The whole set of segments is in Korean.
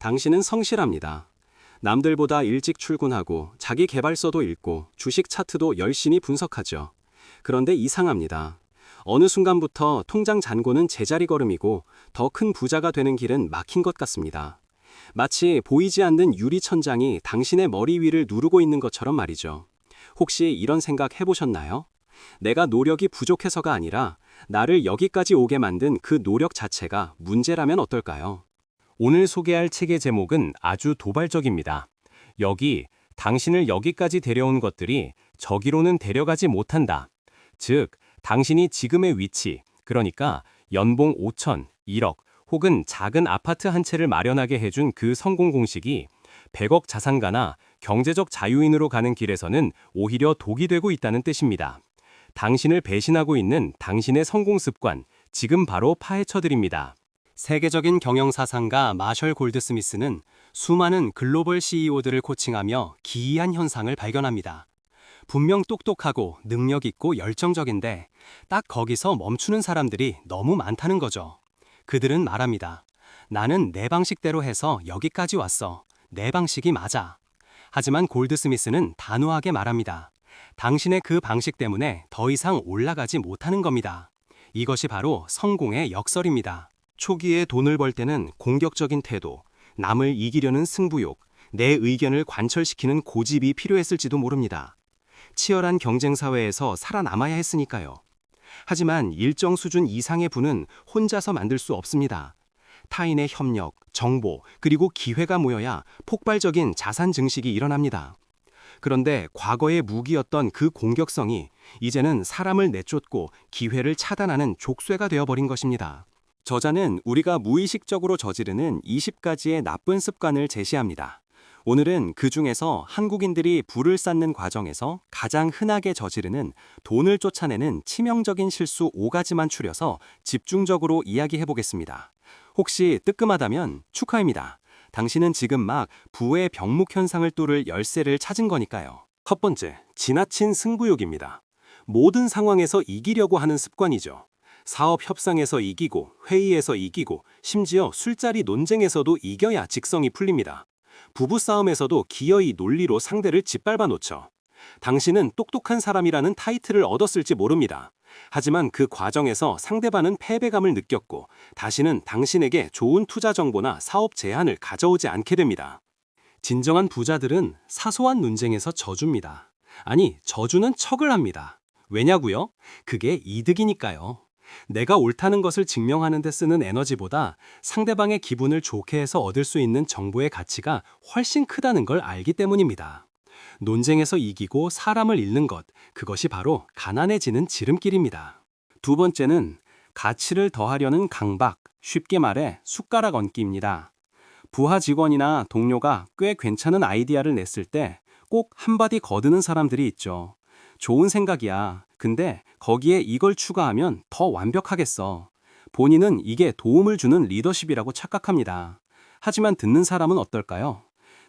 당신은 성실합니다. 남들보다 일찍 출근하고 자기 계발서도 읽고 주식 차트도 열심히 분석하죠. 그런데 이상합니다. 어느 순간부터 통장 잔고는 제자리 걸음이고 더 큰 부자가 되는 길은 막힌 것 같습니다. 마치 보이지 않는 유리천장이 당신의 머리 위를 누르고 있는 것처럼 말이죠. 혹시 이런 생각 해보셨나요? 내가 노력이 부족해서가 아니라 나를 여기까지 오게 만든 그 노력 자체가 문제라면 어떨까요? 오늘 소개할 책의 제목은 아주 도발적입니다. 당신을 여기까지 데려온 것들이 저기로는 데려가지 못한다. 즉, 당신이 지금의 위치, 그러니까 연봉 5천, 1억 혹은 작은 아파트 한 채를 마련하게 해준 그 성공 공식이 100억 자산가나 경제적 자유인으로 가는 길에서는 오히려 독이 되고 있다는 뜻입니다. 당신을 배신하고 있는 당신의 성공 습관, 지금 바로 파헤쳐드립니다. 세계적인 경영사상가 마셜 골드스미스는 수많은 글로벌 CEO들을 코칭하며 기이한 현상을 발견합니다. 분명 똑똑하고 능력 있고 열정적인데 딱 거기서 멈추는 사람들이 너무 많다는 거죠. 그들은 말합니다. 나는 내 방식대로 해서 여기까지 왔어. 내 방식이 맞아. 하지만 골드스미스는 단호하게 말합니다. 당신의 그 방식 때문에 더 이상 올라가지 못하는 겁니다. 이것이 바로 성공의 역설입니다. 초기에 돈을 벌 때는 공격적인 태도, 남을 이기려는 승부욕, 내 의견을 관철시키는 고집이 필요했을지도 모릅니다. 치열한 경쟁 사회에서 살아남아야 했으니까요. 하지만 일정 수준 이상의 부는 혼자서 만들 수 없습니다. 타인의 협력, 정보, 그리고 기회가 모여야 폭발적인 자산 증식이 일어납니다. 그런데 과거의 무기였던 그 공격성이 이제는 사람을 내쫓고 기회를 차단하는 족쇄가 되어버린 것입니다. 저자는 우리가 무의식적으로 저지르는 20가지의 나쁜 습관을 제시합니다. 오늘은 그 중에서 한국인들이 부를 쌓는 과정에서 가장 흔하게 저지르는 돈을 쫓아내는 치명적인 실수 5가지만 추려서 집중적으로 이야기해 보겠습니다. 혹시 뜨끔하다면 축하입니다. 당신은 지금 막 부의 병목 현상을 뚫을 열쇠를 찾은 거니까요. 첫 번째, 지나친 승부욕입니다. 모든 상황에서 이기려고 하는 습관이죠. 사업 협상에서 이기고, 회의에서 이기고, 심지어 술자리 논쟁에서도 이겨야 직성이 풀립니다. 부부싸움에서도 기어이 논리로 상대를 짓밟아 놓죠. 당신은 똑똑한 사람이라는 타이틀을 얻었을지 모릅니다. 하지만 그 과정에서 상대방은 패배감을 느꼈고 다시는 당신에게 좋은 투자 정보나 사업 제안을 가져오지 않게 됩니다. 진정한 부자들은 사소한 논쟁에서 져줍니다. 아니, 져주는 척을 합니다. 왜냐고요? 그게 이득이니까요. 내가 옳다는 것을 증명하는 데 쓰는 에너지보다 상대방의 기분을 좋게 해서 얻을 수 있는 정보의 가치가 훨씬 크다는 걸 알기 때문입니다. 논쟁에서 이기고 사람을 잃는 것, 그것이 바로 가난해지는 지름길입니다. 두 번째는 가치를 더하려는 강박, 쉽게 말해 숟가락 얹기입니다. 부하 직원이나 동료가 꽤 괜찮은 아이디어를 냈을 때 꼭 한마디 거드는 사람들이 있죠. 좋은 생각이야. 근데 거기에 이걸 추가하면 더 완벽하겠어. 본인은 이게 도움을 주는 리더십이라고 착각합니다. 하지만 듣는 사람은 어떨까요?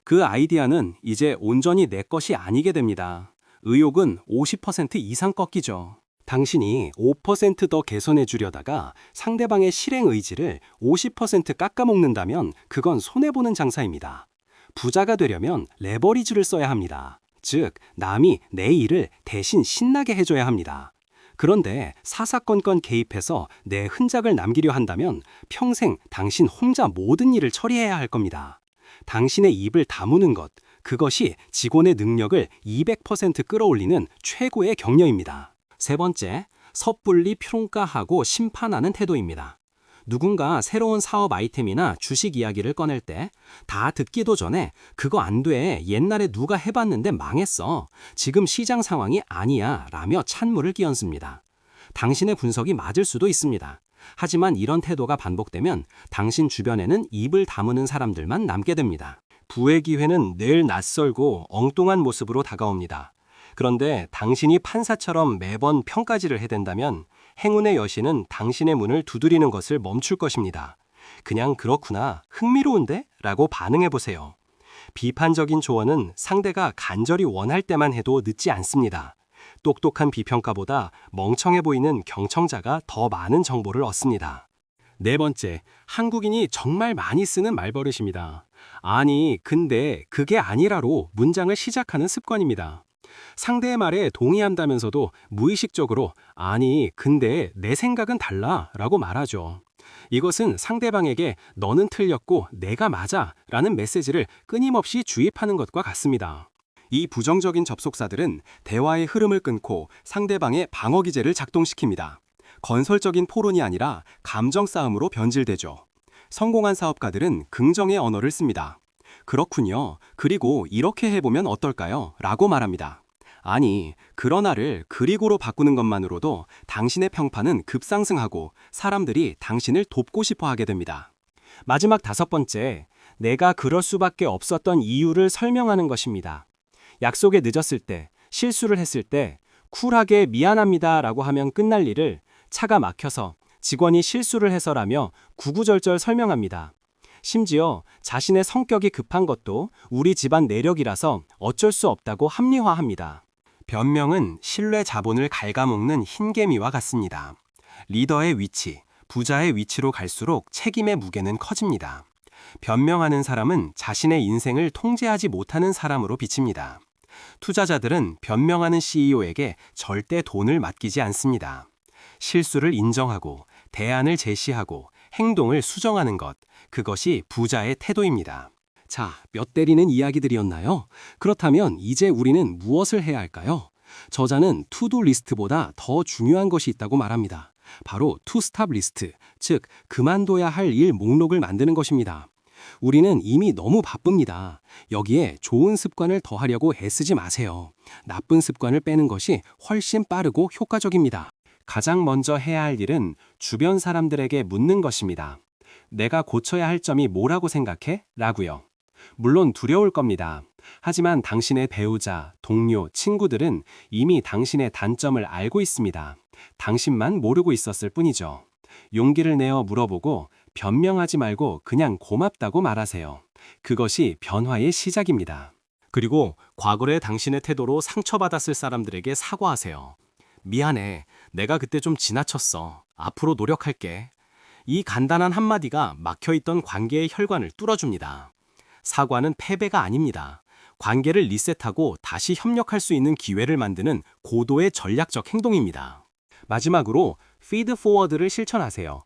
그 아이디어는 이제 온전히 내 것이 아니게 됩니다. 의욕은 50% 이상 꺾이죠. 당신이 5% 더 개선해 주려다가 상대방의 실행 의지를 50% 깎아먹는다면 그건 손해보는 장사입니다. 부자가 되려면 레버리지를 써야 합니다. 즉, 남이 내 일을 대신 신나게 해줘야 합니다. 그런데 사사건건 개입해서 내 흔적을 남기려 한다면 평생 당신 혼자 모든 일을 처리해야 할 겁니다. 당신의 입을 다무는 것, 그것이 직원의 능력을 200% 끌어올리는 최고의 격려입니다. 세 번째, 섣불리 평가하고 심판하는 태도입니다. 누군가 새로운 사업 아이템이나 주식 이야기를 꺼낼 때 다 듣기도 전에 그거 안 돼, 옛날에 누가 해봤는데 망했어, 지금 시장 상황이 아니야 라며 찬물을 끼얹습니다. 당신의 분석이 맞을 수도 있습니다. 하지만 이런 태도가 반복되면 당신 주변에는 입을 다무는 사람들만 남게 됩니다. 부의 기회는 늘 낯설고 엉뚱한 모습으로 다가옵니다. 그런데 당신이 판사처럼 매번 평가질을 해댄다면 행운의 여신은 당신의 문을 두드리는 것을 멈출 것입니다. 그냥 그렇구나, 흥미로운데? 라고 반응해보세요. 비판적인 조언은 상대가 간절히 원할 때만 해도 늦지 않습니다. 똑똑한 비평가보다 멍청해 보이는 경청자가 더 많은 정보를 얻습니다. 네 번째, 한국인이 정말 많이 쓰는 말버릇입니다. 아니, 근데 그게 아니라로 문장을 시작하는 습관입니다. 상대의 말에 동의한다면서도 무의식적으로 아니, 근데 내 생각은 달라 라고 말하죠. 이것은 상대방에게 너는 틀렸고 내가 맞아 라는 메시지를 끊임없이 주입하는 것과 같습니다. 이 부정적인 접속사들은 대화의 흐름을 끊고 상대방의 방어 기제를 작동시킵니다. 건설적인 포론이 아니라 감정 싸움으로 변질되죠. 성공한 사업가들은 긍정의 언어를 씁니다. 그렇군요. 그리고 이렇게 해보면 어떨까요? 라고 말합니다. 아니, 그러나를 그리고로 바꾸는 것만으로도 당신의 평판은 급상승하고 사람들이 당신을 돕고 싶어 하게 됩니다. 마지막 다섯 번째, 내가 그럴 수밖에 없었던 이유를 설명하는 것입니다. 약속에 늦었을 때, 실수를 했을 때, 쿨하게 미안합니다 라고 하면 끝날 일을 차가 막혀서 직원이 실수를 해서라며 구구절절 설명합니다. 심지어 자신의 성격이 급한 것도 우리 집안 내력이라서 어쩔 수 없다고 합리화합니다. 변명은 신뢰 자본을 갉아먹는 흰개미와 같습니다. 리더의 위치, 부자의 위치로 갈수록 책임의 무게는 커집니다. 변명하는 사람은 자신의 인생을 통제하지 못하는 사람으로 비칩니다. 투자자들은 변명하는 CEO에게 절대 돈을 맡기지 않습니다. 실수를 인정하고 대안을 제시하고 행동을 수정하는 것, 그것이 부자의 태도입니다. 자, 몇 때리는 이야기들이었나요? 그렇다면 이제 우리는 무엇을 해야 할까요? 저자는 투두 리스트보다 더 중요한 것이 있다고 말합니다. 바로 투 스탑 리스트, 즉 그만둬야 할 일 목록을 만드는 것입니다. 우리는 이미 너무 바쁩니다. 여기에 좋은 습관을 더하려고 애쓰지 마세요. 나쁜 습관을 빼는 것이 훨씬 빠르고 효과적입니다. 가장 먼저 해야 할 일은 주변 사람들에게 묻는 것입니다. 내가 고쳐야 할 점이 뭐라고 생각해? 라고요. 물론 두려울 겁니다. 하지만 당신의 배우자, 동료, 친구들은 이미 당신의 단점을 알고 있습니다. 당신만 모르고 있었을 뿐이죠. 용기를 내어 물어보고 변명하지 말고 그냥 고맙다고 말하세요. 그것이 변화의 시작입니다. 그리고 과거의 당신의 태도로 상처받았을 사람들에게 사과하세요. 미안해. 내가 그때 좀 지나쳤어. 앞으로 노력할게. 이 간단한 한마디가 막혀있던 관계의 혈관을 뚫어줍니다. 사과는 패배가 아닙니다. 관계를 리셋하고 다시 협력할 수 있는 기회를 만드는 고도의 전략적 행동입니다. 마지막으로 피드 포워드를 실천하세요.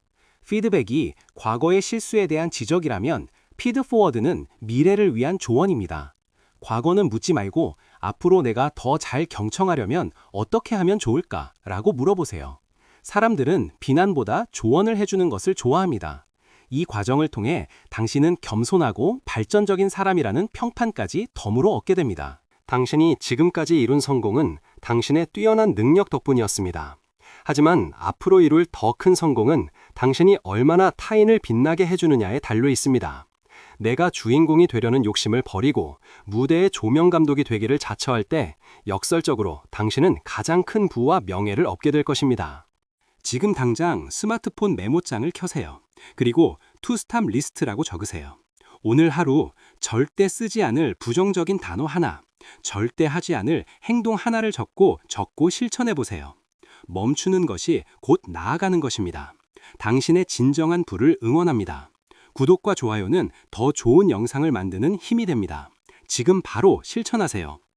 피드백이 과거의 실수에 대한 지적이라면 피드 포워드는 미래를 위한 조언입니다. 과거는 묻지 말고 앞으로 내가 더 잘 경청하려면 어떻게 하면 좋을까? 라고 물어보세요. 사람들은 비난보다 조언을 해주는 것을 좋아합니다. 이 과정을 통해 당신은 겸손하고 발전적인 사람이라는 평판까지 덤으로 얻게 됩니다. 당신이 지금까지 이룬 성공은 당신의 뛰어난 능력 덕분이었습니다. 하지만 앞으로 이룰 더 큰 성공은 당신이 얼마나 타인을 빛나게 해주느냐에 달려 있습니다. 내가 주인공이 되려는 욕심을 버리고 무대의 조명 감독이 되기를 자처할 때 역설적으로 당신은 가장 큰 부와 명예를 얻게 될 것입니다. 지금 당장 스마트폰 메모장을 켜세요. 그리고 투스탑 리스트라고 적으세요. 오늘 하루 절대 쓰지 않을 부정적인 단어 하나, 절대 하지 않을 행동 하나를 적고 실천해 보세요. 멈추는 것이 곧 나아가는 것입니다. 당신의 진정한 부를 응원합니다. 구독과 좋아요는 더 좋은 영상을 만드는 힘이 됩니다. 지금 바로 실천하세요.